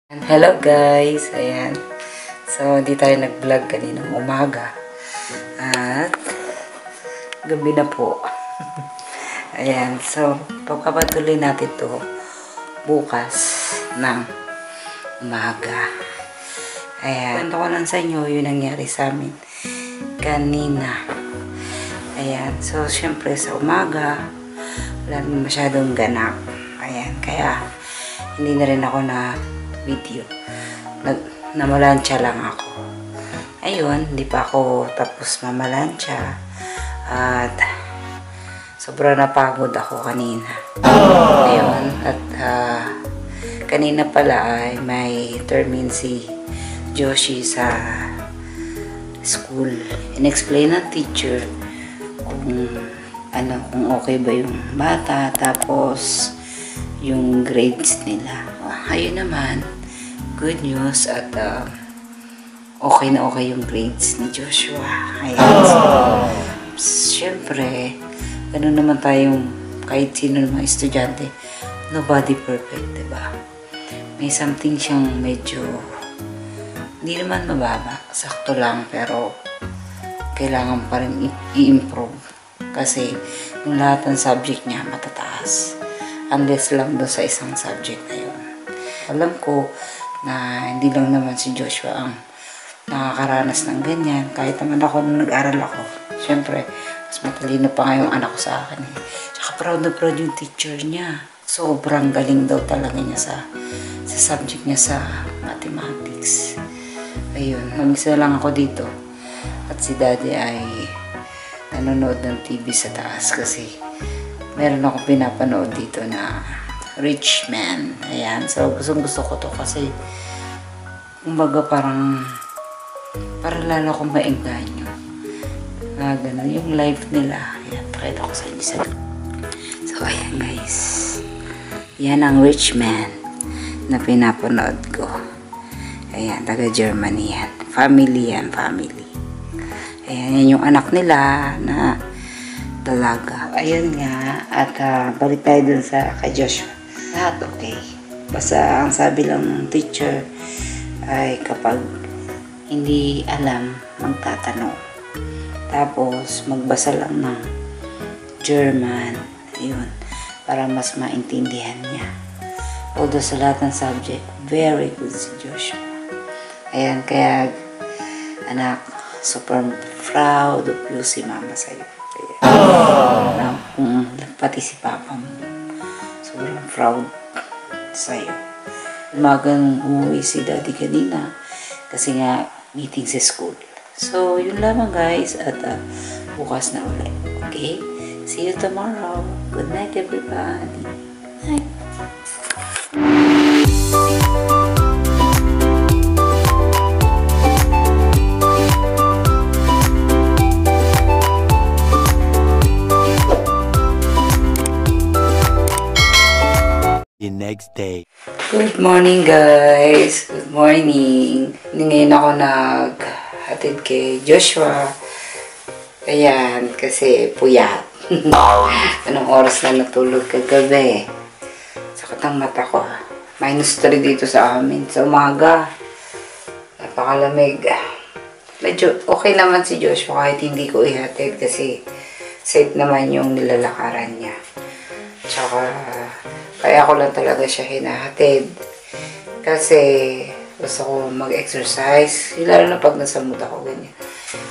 Hello guys, ayan. So, di tayo nag-vlog kaninang umaga. At, gabi na po. Ayan, so, pagpapatuloy natin to bukas ng umaga. Ayan, kwento ko lang sa inyo yung nangyari sa amin kanina. Ayan, so, syempre sa umaga, wala naman masyadong ganap. Ayan, kaya, hindi na rin ako na video. Namalansya lang ako. Ayun, hindi pa ako tapos mamalansya. At sobrang napagod ako kanina. Ayun, at kanina pala ay may termin si Joshi sa school. In-explain ng teacher kung kung okay ba yung bata, tapos yung grades nila. Ayun naman, good news at okay na okay yung grades ni Joshua. Ayan. So, syempre, ganun naman tayong kahit sino naman estudyante, nobody perfect, diba? May something siyang medyo hindi naman mababa, sakto lang, pero kailangan pa rin i-improve kasi yung lahat ng subject niya matataas. Unless lang doon sa isang subject na yun. Alam ko na hindi lang naman si Joshua ang nakakaranas ng ganyan. Kahit naman ako nung nag-aral ako. Siyempre, mas matalino pa nga yung anak ko sa akin. Tsaka proud na proud yung teacher niya. Sobrang galing daw talaga niya sa subject niya sa mathematics. Ayun, mag-isa lang ako dito. At si daddy ay nanonood ng TV sa taas kasi meron akong pinapanood dito na Rich Man. Ayan. So, gusto ko to kasi kumbaga parang lalo akong maengganyo. Ganun. Yung life nila. Ayan. Pakita ko sa inyo sa So, ayan guys. Yan ang Rich Man na pinapanood ko. Ayan. Taga Germany yan. Family yan. Family. Ayan. Yan yung anak nila na dalaga. Ayun nga. At balik tayo dun sa kay Joshua. Lahat okay. Basta ang sabi lang ng teacher ay kapag hindi alam, magtatanong. Tapos magbasa lang ng German. Ayun. Para mas maintindihan niya. Although sa lahat ng subject, very good si Joshua. Ayan. Kaya anak, super proud of you si mama sa'yo. Pati si papa mo sobrang proud sa'yo. Umagang umuwi si daddy kanina kasi nga meeting sa school. So yun lamang guys, at bukas na ulit. Okay, see you tomorrow. Good night everybody. Night. The next day. Good morning guys. Good morning. Ngayon ako naghatid kay Joshua. Ayan, kasi puyat. Anong oras na natulog kagabi? Sakit ang mata ko. -3 dito sa amin sa umaga. Napakalamig. Medyo okay naman si Joshua kahit hindi ko ihatid kasi safe naman yung nilalakaran niya. Tsaka kaya ako lang talaga siya hinahatid. Kasi gusto ko mag-exercise. Lalo na pag nasa mood ako ganyan.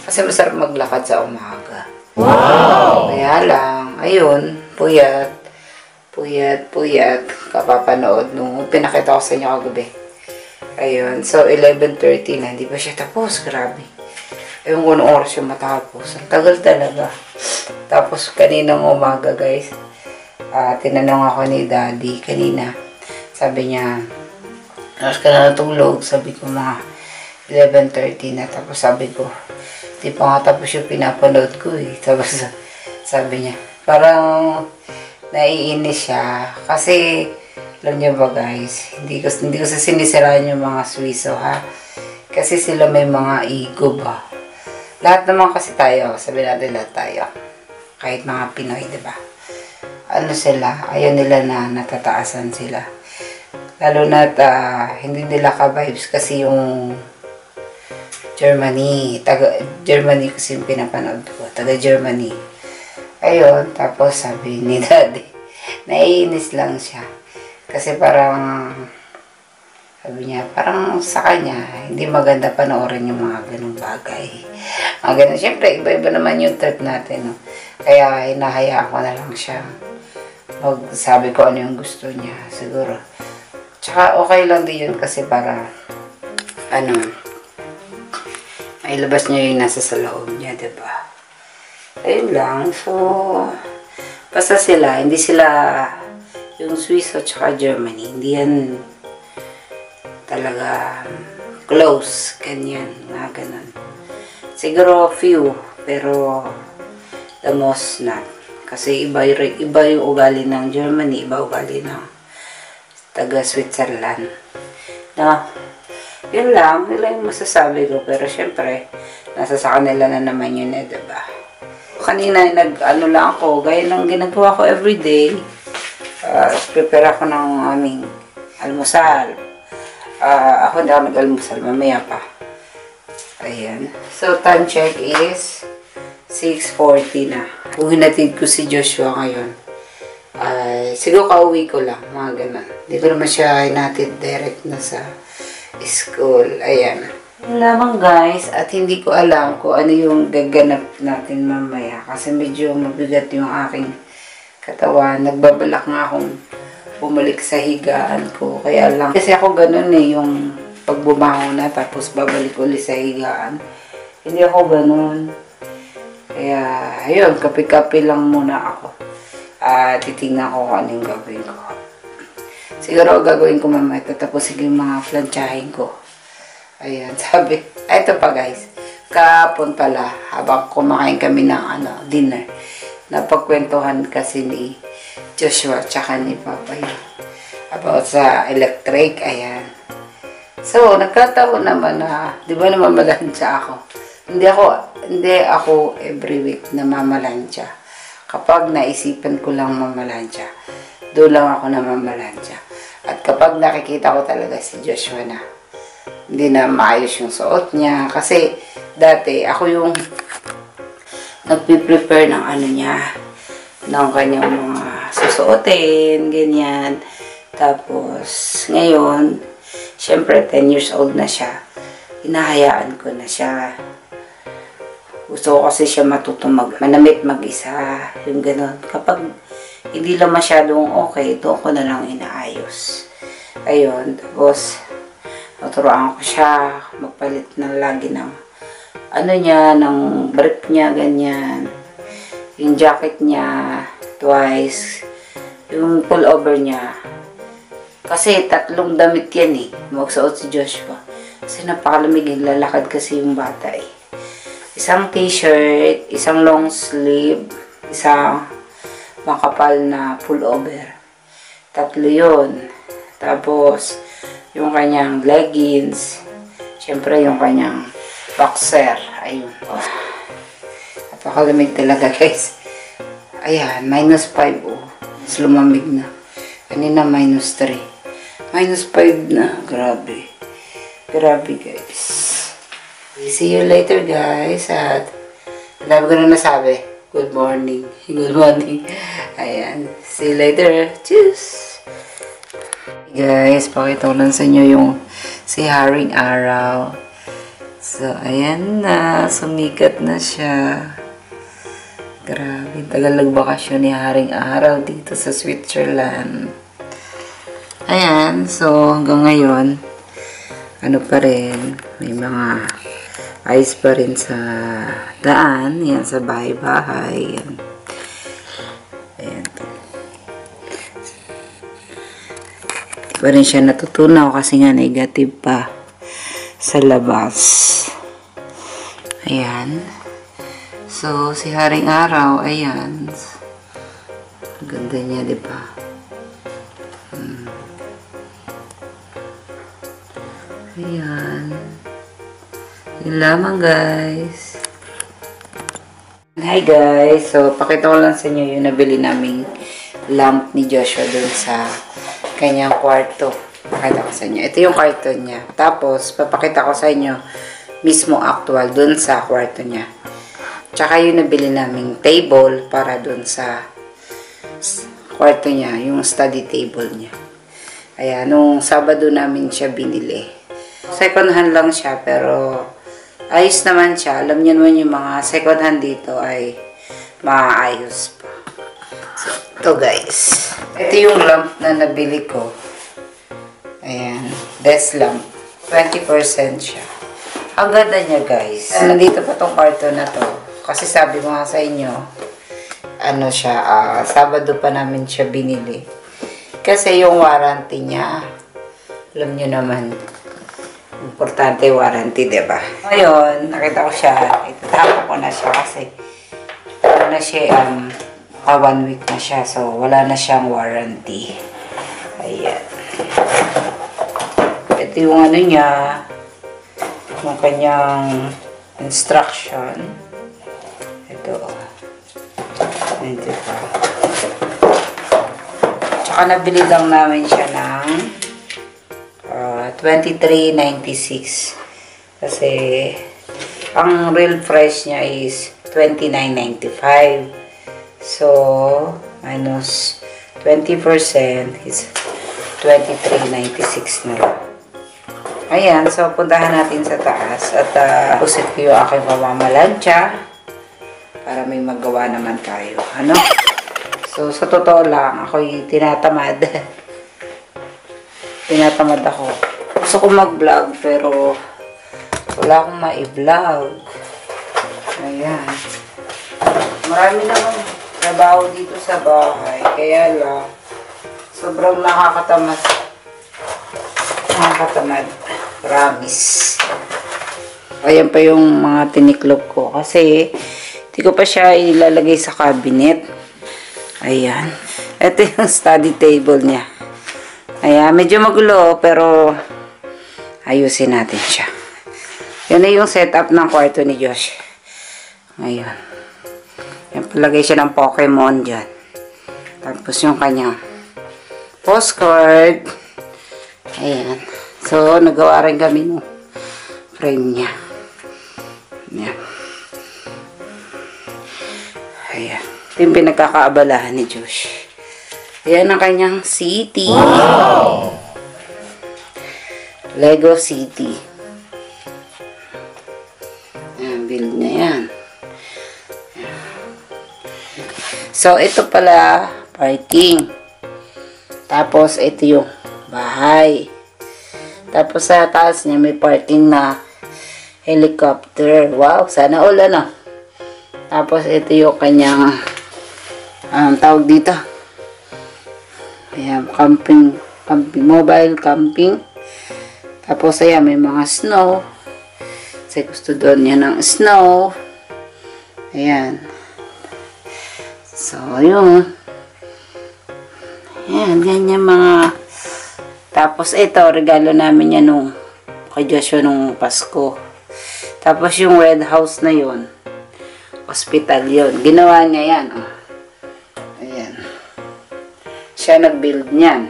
Kasi masarap maglakad sa umaga. Wow! Kaya lang, ayun, puyat. Kapapanood nung pinakita ko sa inyo kagabi. Ayun, so 11:30 na. Hindi pa siya tapos. Grabe. Ayun kung anong oras yung matapos. Ang tagal talaga. Tapos kaninang umaga guys, tinanong ako ni daddy kanina. Sabi niya, oras ka na natulog? Sabi ko mga 11:30 na. Tapos sabi ko, di pa nga tapos yung pinapanood ko eh. Tapos sabi niya, parang naiinis siya. Kasi, alam niyo ba guys, hindi ko sinisiraan yung mga Swiso ha. Kasi sila may mga ego ba. Lahat naman kasi tayo, sabi natin lahat tayo. Kahit mga Pinoy, diba? Ano sila, ayaw nila na natataasan sila. Lalo na hindi nila ka-vibes kasi yung Germany. Germany kasi yung pinapanood ko. Taga Germany. Ayun, tapos sabi ni Daddy, naiinis lang siya. Kasi parang, sabi niya, parang sa kanya, hindi maganda panoorin yung mga ganung bagay. Mga ganun. Siyempre, iba-iba naman yung trip natin. No? Kaya, hinahayaan ko na lang siya. Sabi ko ano yung gusto niya, siguro. Tsaka, okay lang din yun kasi para, mailabas niya yung nasa sa loob niya, diba? Ayun lang. So, basta sila, hindi sila yung Swiss at saka Germany. Hindi yan talaga close, ganyan, nga ganun. Siguro few, pero the most not. Kasi iba yung ugali ng Germany, iba ugali ng taga Switzerland. No? Yun lang yung masasabi ko. Pero syempre, nasa sa kanila na naman yun diba? Kanina, lang ako, gaya ng ginagawa ko everyday. Prepare ako ng aming almusal. Ako hindi ako nag-almusal, mamaya pa. Ayan. So, time check is 6:40 na. Kung hinatid ko si Joshua ngayon, siguro kauwi ko lang, mga ganun. Hindi ko naman siya hinatid direct na sa school. Ayan. Yun lamang guys, at hindi ko alam kung ano yung gaganap natin mamaya. Kasi medyo mabigat yung aking katawan. Nagbabalak nga akong bumalik sa higaan ko. Kaya lang, kasi ako ganun yung pagbumangon na tapos babalik ulit sa higaan. Hindi ako ganun. Kaya, ayun, kape-kape lang muna ako. Titingnan ko kung anong gagawin ko. Siguro gagawin ko mamaya. Tatapusin yung mga plantsahin ko. Ayan, sabi. Ito pa guys. Kahapon pala, habang kumakain kami ng dinner, napagkwentuhan kasi ni Joshua tsaka ni Papa about sa electric. Ayan. So, nagkataon naman na, di ba namamalansya ako? Hindi ako every week na mamalansya. Kapag naisipan ko lang mamalansya, doon lang ako namamalansya. At kapag nakikita ko talaga si Joshua na hindi na maayos yung suot niya. Kasi dati ako yung nagpiprepare ng niya, ng kanyang mga susuotin, ganyan. Tapos ngayon, syempre 10 years old na siya. Hinahayaan ko na siya. Gusto ko kasi siya matuto manamit mag-isa. Yung gano'n. Kapag hindi lang masyadong okay, doon ko na lang inaayos. Ayun. Tapos, naturuan ko siya magpalit ng lagi ng ng brief niya, ganyan. Yung jacket niya, twice. Yung pullover niya. Kasi 3 damit yan magsuot si Joshua. Kasi napakalamig, lalakad kasi yung bata Isang t-shirt, isang long sleeve, isang makapal na pullover. 3 yun. Tapos, yung kanyang leggings, syempre yung kanyang boxer. Ayun. Napakalamig talaga guys. Ayan, -5 Mas lumamig na. Kanina -3. -5 na. Grabe. Grabe guys. See you later guys. At dami ko na nasabi. Good morning. Good morning. Ayan. See you later. Cheers. Guys, pakita ko lang sa inyo yung si Haring Araw. So, ayan na. Sumikat na siya. Grabe. Tagal nagbakasyon ni Haring Araw dito sa Switzerland. Ayan. So, hanggang ngayon, pa rin. May mga ice pa rin sa daan. Yan, sa bahay-bahay. Yan. Ayan. Di pa rin siya natutunaw kasi nga negative pa sa labas. Ayan. So, si Haring Araw, ayan. Ganda niya, di ba? Ayan. Yun lamang guys. Hi guys. So, pakita ko lang sa inyo yung nabili naming lamp ni Joshua dun sa kanyang kwarto. Pakita ko sa inyo. Ito yung carton niya. Tapos, papakita ko sa inyo mismo actual dun sa kwarto niya. Tsaka yung nabili naming table para dun sa kwarto niya, yung study table niya. Ayan, nung Sabado namin siya binili. Second hand lang siya, pero ayos naman siya. Alam niyo naman yung mga second hand dito ay maayos pa. So, ito guys. Ito yung lamp na nabili ko. Ayan, desk lamp. 20% siya. Ang ganda niya guys. Nandito pa tong kwarto na to. Kasi sabi ko nga sa inyo, ano siya, Sabado pa namin siya binili. Kasi yung warranty niya, alam nyo naman, importante warranty, diba? Ngayon, nakita ko siya, itatapon ko na siya kasi ano na siya, 1 week na siya, so wala na siyang warranty. Ayan. Ito yung ano niya, yung kanyang instruction. Ito. Ito pa. Tsaka nabili lang namin siya ng $23.96. Kasi ang real price niya is $29.95. So, minus 20% is $23.96 na lang. Ayan, so puntahan natin sa taas at pusit ko yung aking pamamalansya para may magawa naman tayo. Ano? So, sa totoo lang, ako'y tinatamad. Tinatamad ako. Gusto ko mag-vlog, pero wala akong ma-vlog. Ayan. Marami naman trabaho dito sa bahay. Kaya lang, sobrang nakakatamad. Nakakatamad. Promise. Ayan pa yung mga tiniklop ko. Kasi, hindi ko pa siya ilalagay sa cabinet. Ayan. Ito yung study table niya. Ayan. Medyo magulo, pero ayusin natin siya. Yan na yung setup ng kwarto ni Josh. Ayan. Yan, palagay siya ng Pokemon dyan. Tapos yung kanyang postcard. Ayan. So, nagawa rin kami ng frame niya. Ayan. Ayan. Ito yung pinagkakaabalahan ni Josh. Ayan ang kanyang city. Wow! Lego City. Ayan, build niya yan. So, ito pala, parking. Tapos, ito yung bahay. Tapos, sa taas niya, may parking na helicopter. Wow, sana all, ano. Tapos, ito yung kanyang, tawag dito. Ayan, camping, mobile camping. Tapos, ayan, may mga snow. Kasi gusto doon niya ng snow. Ayan. So, ayun. Ayan, ganyan mga... Tapos, ito, regalo namin yan nung kay Joshua nung Pasko. Tapos, yung red house na yun, hospital yun. Ginawa niya yan. Oh. Ayan. Siya nag-build niyan.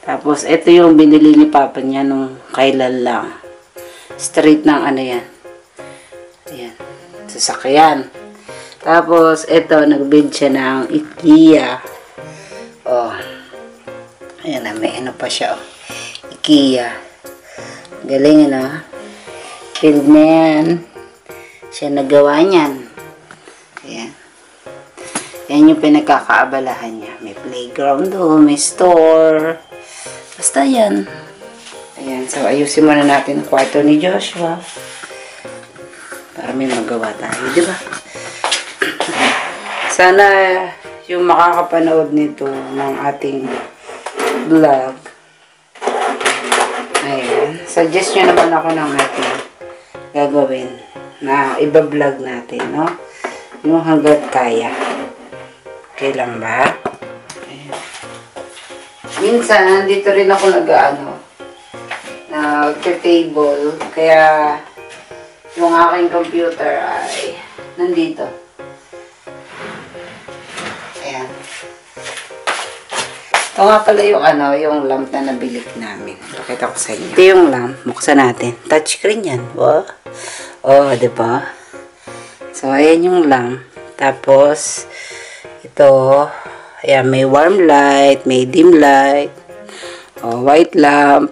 Tapos, ito yung binili ni Papa niya nung kailan lang. Street ng ano yan. Ayan. Sasakyan. Tapos, ito, nag-build siya ng IKEA. Oh. Ayan na, may ano pa siya. Oh. IKEA. Galing, ano? Build na yan. Siya nagawa niyan. Ayan. Yan yung pinagkakaabalahan niya. May playground doon, may store. Basta yan. Ayan, so ayusin muna natin ang kwarto ni Joshua. Para may magawa tayo, di ba? Sana yung makakapanood nito ng ating vlog. Ayan. Suggest nyo naman ako ng ating gagawin na iba-vlog natin, no? Yung hanggat kaya. Okay lang ba? Ayan. Minsan, dito rin ako nag-table. Kaya, yung aking computer ay nandito. Ayan. Ito O nga pala yung ano, yung lamp na nabili namin. Pakita ko sa inyo. Ito yung lamp. Buksan natin. Touchscreen yan. Wow. Oh, diba? So, ayan yung lamp. Tapos, ito, ayan, may warm light, may dim light, oh, white lamp.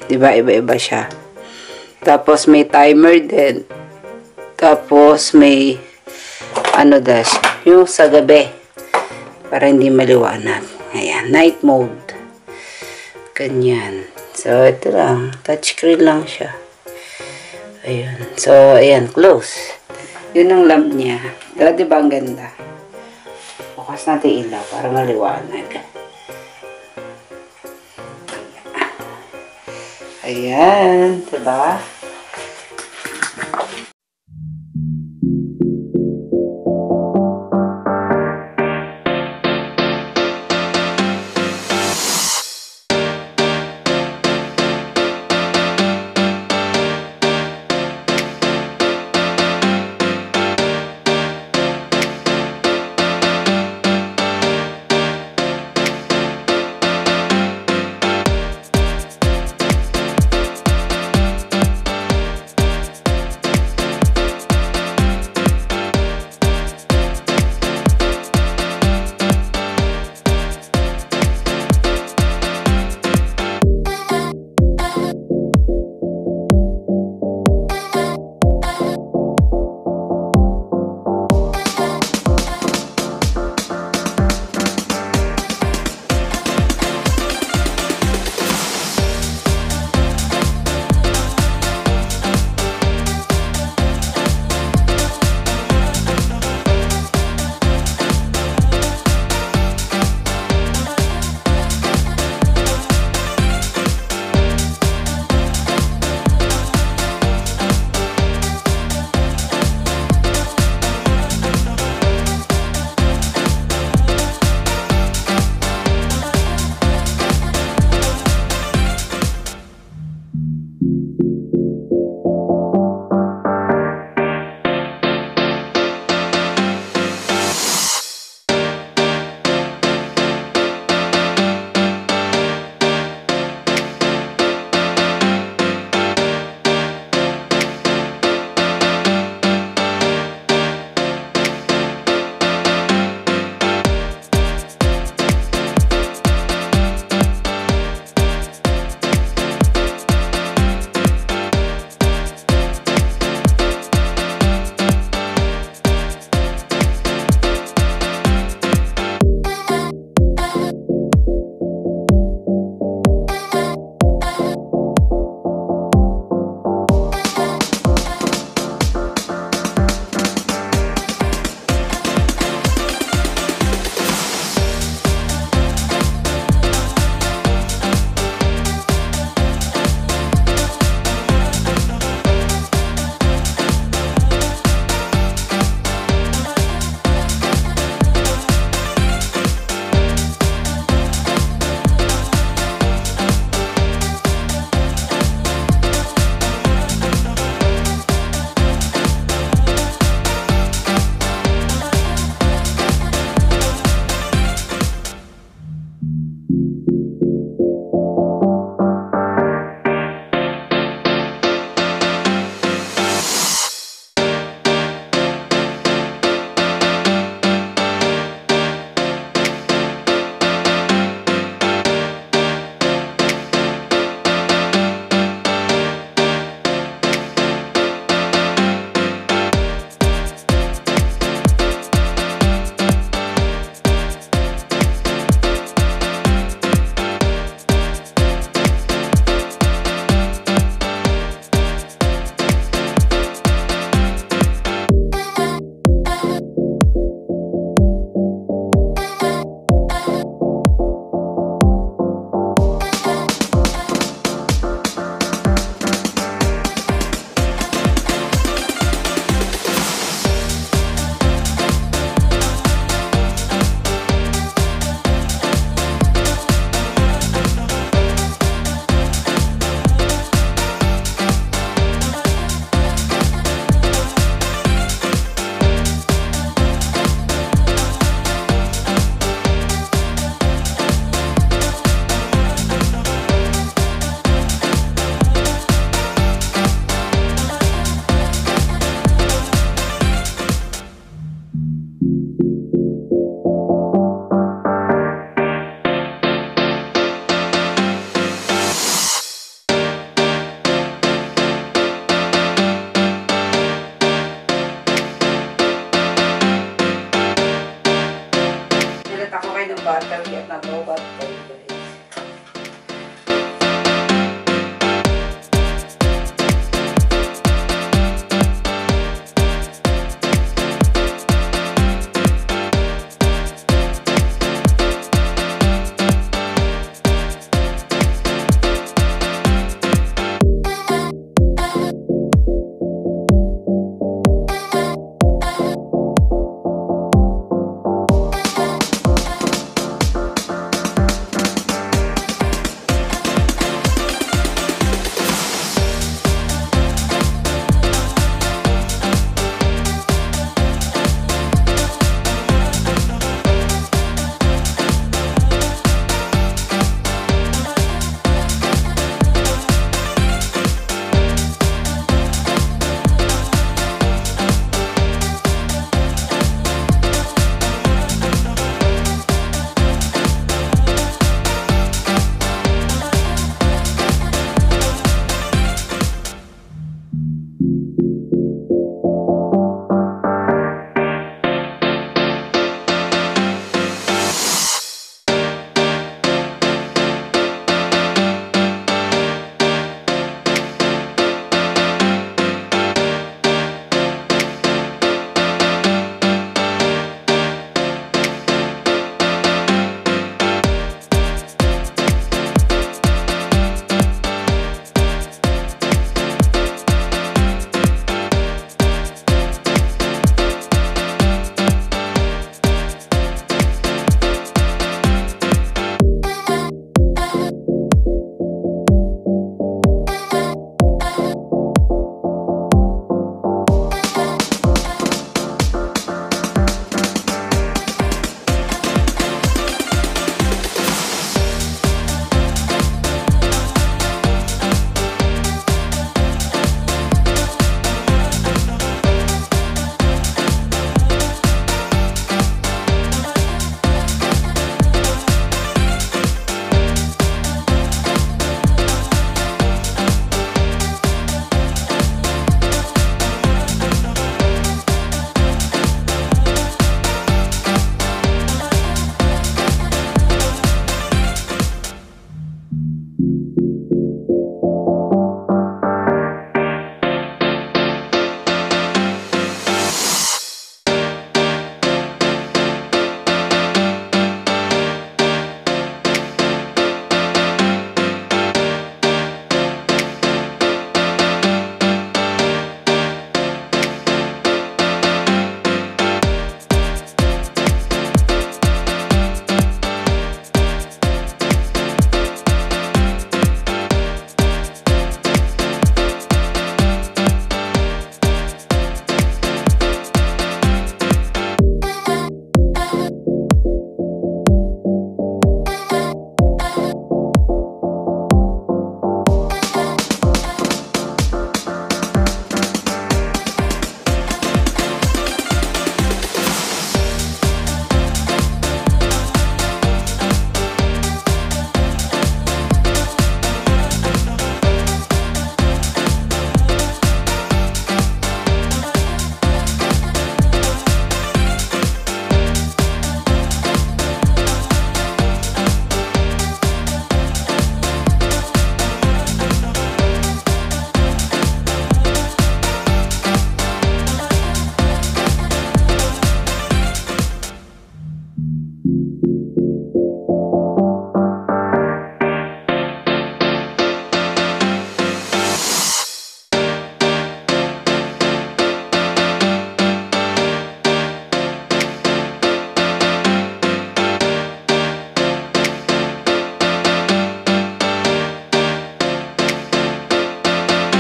Diba? Iba-iba siya. Tapos, may timer din. Tapos, may ano dash, yung sa gabi. Para hindi maliwanag. Ayan, night mode. Ganyan. So, ito lang. Touchscreen lang siya. Ayun. So, ayan, close. Yun ang lamp niya. Diba ang ganda? Bukas natin ilaw para maliwanag. Ayan. Diba?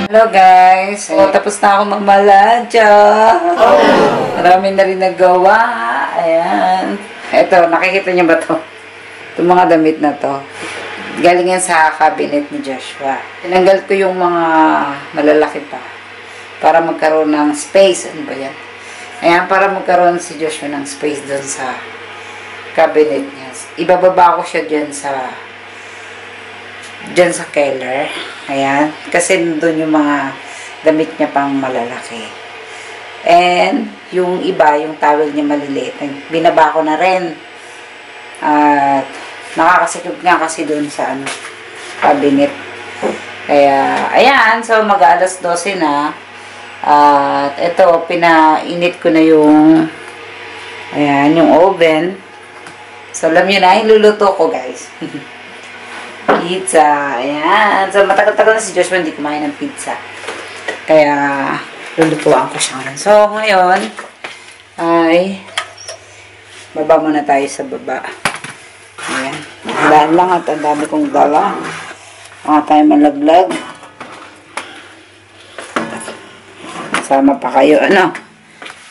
Hello guys! So, tapos na ako magmaladya. Marami na rin nagawa. Ayan. Ito, nakikita niyo ba to? Itong mga damit na to. Galing yan sa cabinet ni Joshua. Tinanggal ko yung mga malalaki pa. Para magkaroon ng space. Ano ba yan? Ayan, para magkaroon si Joshua ng space doon sa cabinet niya. Ibababa ko siya dyan sa Keller. Ayan. Kasi doon yung mga damit niya pang malalaki. And, yung iba, yung towel niya maliliit. Binaba ko na rin. At, nakakasikip nga kasi doon sa cabinet. Kaya, ayan. So, mag-alas 12 na. At, ito, pinainit ko na yung ayan, yung oven. So, alam nyo na, iluluto ko, guys. Pizza. Ayan. So, matagal-tagal na si Joshua hindi kumain ng pizza. Kaya, lulutuan ko siya ngayon. So, ngayon, ay, baba muna tayo sa baba. Ayan. Daan lang at ang dami kong dala. Mga tayo malaglag. Sama pa kayo, ano?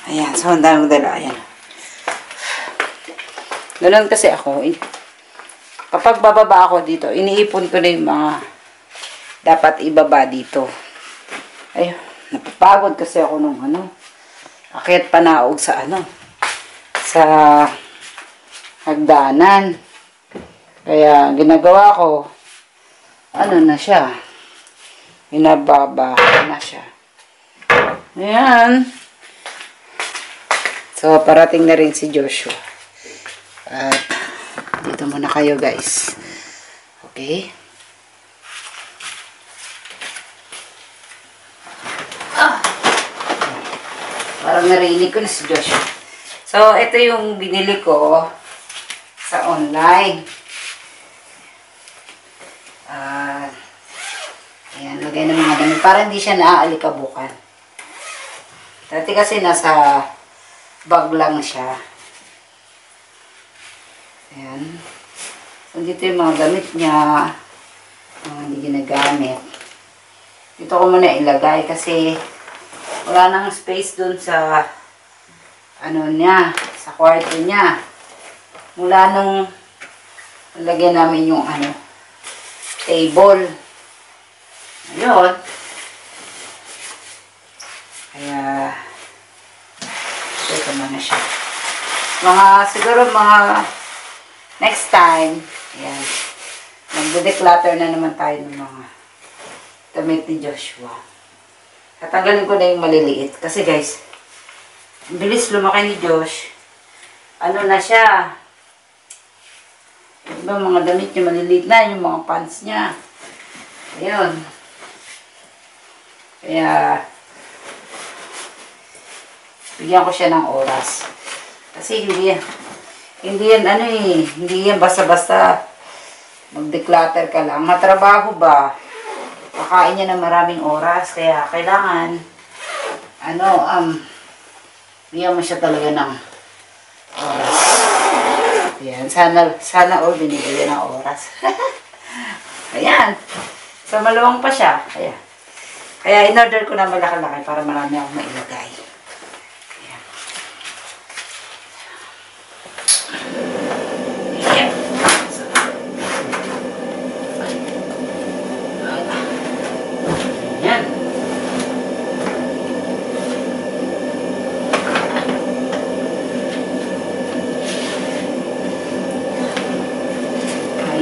Ayan. So, ang dami kong dala. Ayan. Ganun kasi ako. Kapag bababa ako dito, iniipon ko na yung mga dapat ibaba dito. Ayun, napapagod kasi ako nung akyat panaog sa sa hagdanan. Kaya ginagawa ko, na siya. Inababa na siya. Ayan. So, parating na rin si Joshua. At, dito muna kayo guys. Okay? Parang narinig ko na si Joshua. So, ito yung binili ko sa online. Ayan, lagay ng mga damit. Para hindi siya naaalikabukan. Dati kasi nasa bag lang siya. Ayan. So, dito yung mga gamit niya. Hindi ginagamit. Dito ko muna ilagay kasi wala nang space dun sa niya, sa kwarto niya. Mula nung lagyan namin yung table. Ayun. Kaya ito muna siya. Siguro next time, ayan, mag-declutter na naman tayo ng mga damit ni Joshua. Tatanggalin ko na yung maliliit. Kasi guys, ang bilis lumaki ni Josh. Na siya? Diba mga damit niya maliliit na, yung mga pants niya. Ayun. Kaya, bigyan ko siya ng oras. Kasi hindi yan basta-basta mag-declutter ka lang. Matrabaho ba? Kakain niya ng maraming oras. Kaya kailangan, bigyan mo siya talaga ng oras. Ayan. Sana all binibigyan ng oras. Ayan. So, maluwang pa siya. Ayan. Kaya in-order ko na malaki-laki para marami akong mailagay.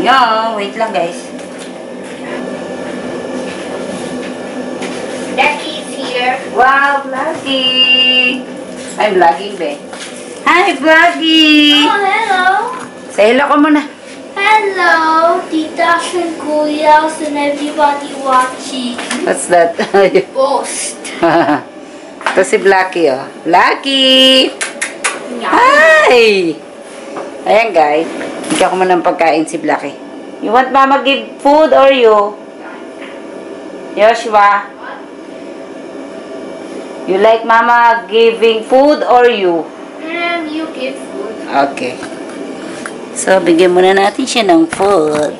Ayan, wait lang guys. Jackie's here. Wow, Vloggy! I'm vlogging, be. Hi, Vloggy! Oh, hello. Say hello ka muna. Hello, Tita and Kuya's and everybody watching. What's that? Post. Ito si Blacky, oh. Blacky! Yeah. Hi! Ayan, guys. Bigyan ko muna ng pagkain si Blacky. You want Mama give food or you? Joshua? You like Mama giving food or you? And you give food. Okay. So, bigyan muna natin siya ng food.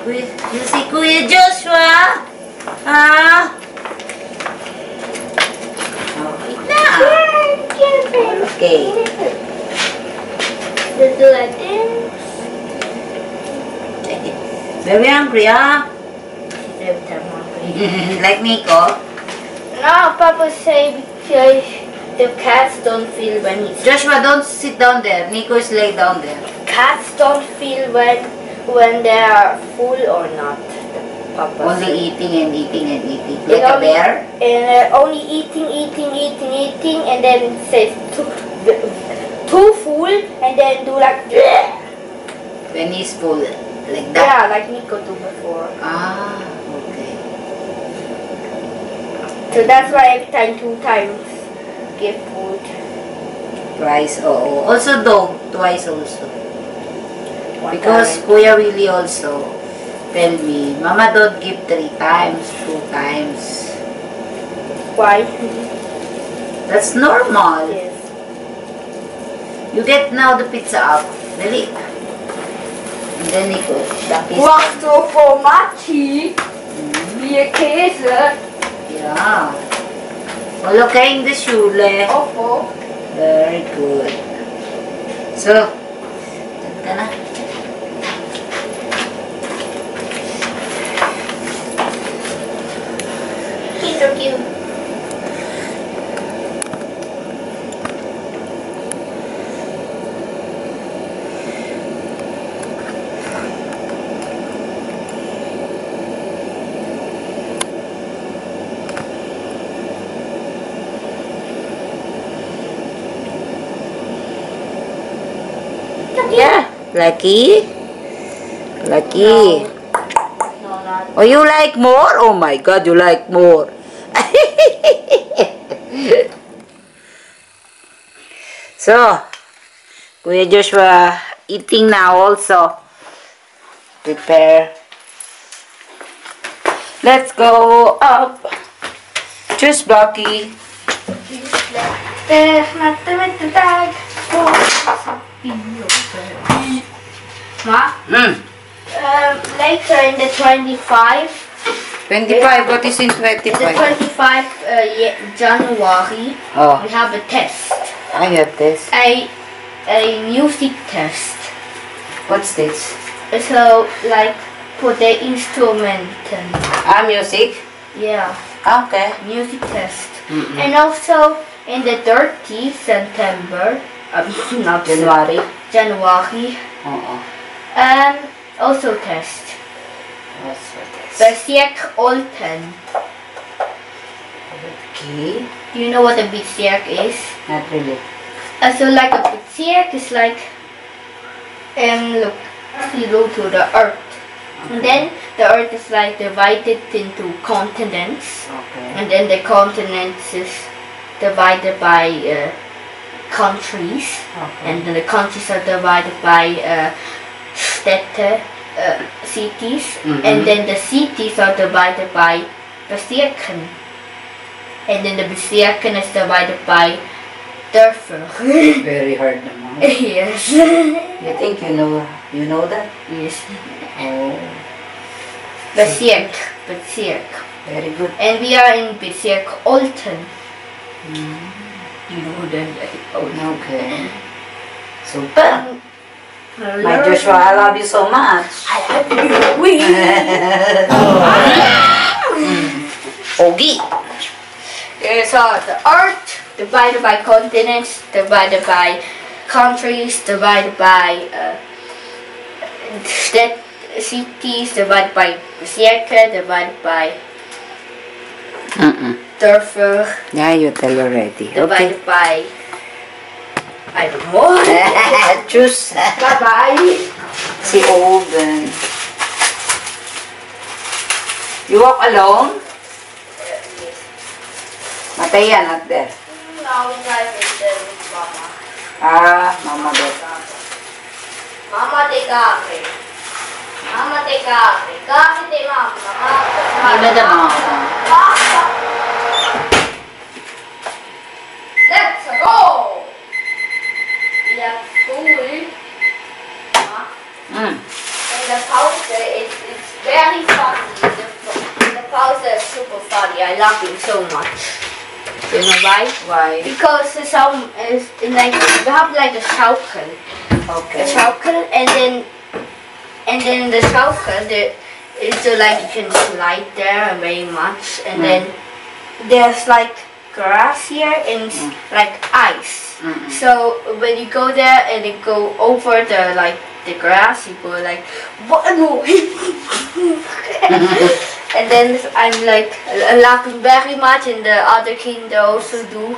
You see Kuya Joshua? Ha? Okay na. Okay. Do like this. Very hungry, huh? She's every time hungry. Like Nico. No, Papa say because the cats don't feel when he's Joshua, don't sit down there. Nico is lay down there. cats don't feel when they are full or not. Papa Only say. eating and eating and eating. They Like a only- bear? And only eating, and then say too full, and then do like When he's full. Like that. yeah, like Nico do before. Ah, okay. So that's why every time 2 times give food. Twice, oo. Also dog, twice also. One Because time. Kuya Willie also tell me, Mama don't give 3 times, 2 times. Why? That's normal. Yes. You get now the pizza up. Dali. And then Nico, that is... Gusto formaggi, via Käse. Yeah. All okay in the schule. Opo. Very good. So, ka na. He's so cute. Yeah. Lucky? Lucky. No, not. Oh, you like more? Oh my God, you like more. So, Kuya Joshua eating now also. Prepare. Let's go up. Choose Blocky. Ma? Later in the 25, 25. What is in the 25? 25 January, Oh, we have a test, I have this. a music test. What's this? So like for the instrument and Music. yeah, Okay. music test. Mm-mm. And also in the 30th September, not January. January, Oo. also test. What's this? Bezirk Olten. Okay. Do you know what a Bezirk is? Not really. So like a Bezirk is like, look, you go to the earth. And then the earth is like divided into continents. Okay. And then the continents is divided by countries. Okay. And then the countries are divided by Städte, cities. Mhm. And then the cities are divided by Bezirken. And then the Bezirken is divided by Dörfer. Very hard naman. Yes. You think you know that? Yes. Oh. Bezirk. Very good. And we are in Bezirk Olten. You know that. Okay. Super. My Joshua, I love you so much. Ogi. So the earth divided by continents, divided by countries, divided by cities, divided by Bezirke, divided by Dörfer, Yeah, you tell already. divided by I don't know. Choose. Bye bye. Si Owen. You walk alone? Mataya, not there. Now we drive with Mama. Mama there. Mama de kafe. Mama de kafe. Kafe de mama. Iba the mama. Let's go! We have laughing so much? You know why? Why? Because the sound is like we have like a circle. Okay. A circle, and then the circle there is so like you can slide there very much, and then there's like grass here and like ice. So when you go there and you go over the grass, you go like what? No. And then I'm like laughing very much, and the other king they also do.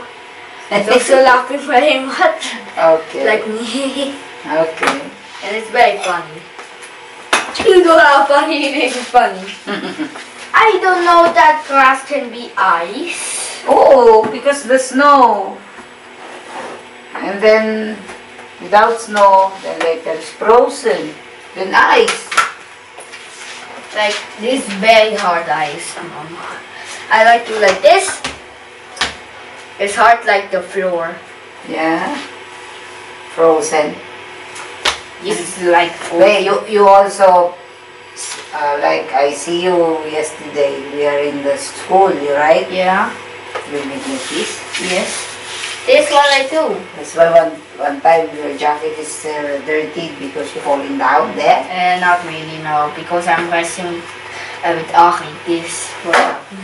It's also laughing very much. Okay. Like me. Okay. And it's very funny. You know how funny it is funny. I don't know that grass can be ice. Oh, because the snow. And then without snow, then later it's frozen. Then ice. Like this very hard ice. I like to like this. It's hard like the floor. Yeah. Frozen. This is like Wait, you also like I see you yesterday. We are in the school, right? yeah. You made me this. Yes. This one I do. That's why one time your jacket is dirty because you're falling down there. Not really, no, because I'm wrestling with Ari. This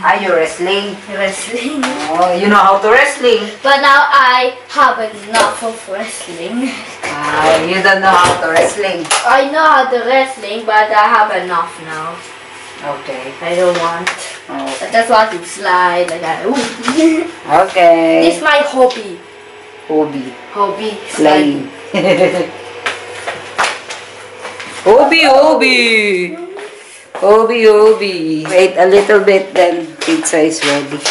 Are you wrestling? wrestling. Oh, you know how to wrestling. But now I have enough of wrestling. You don't know how to wrestling. I know how to wrestling, but I have enough now. Okay. I don't want. I just want to slide like that. Okay. This is my hobby. Hobby. Hobby. Flying. Hobby, hobby. Hobby, hobby. Wait a little bit, then pizza is ready.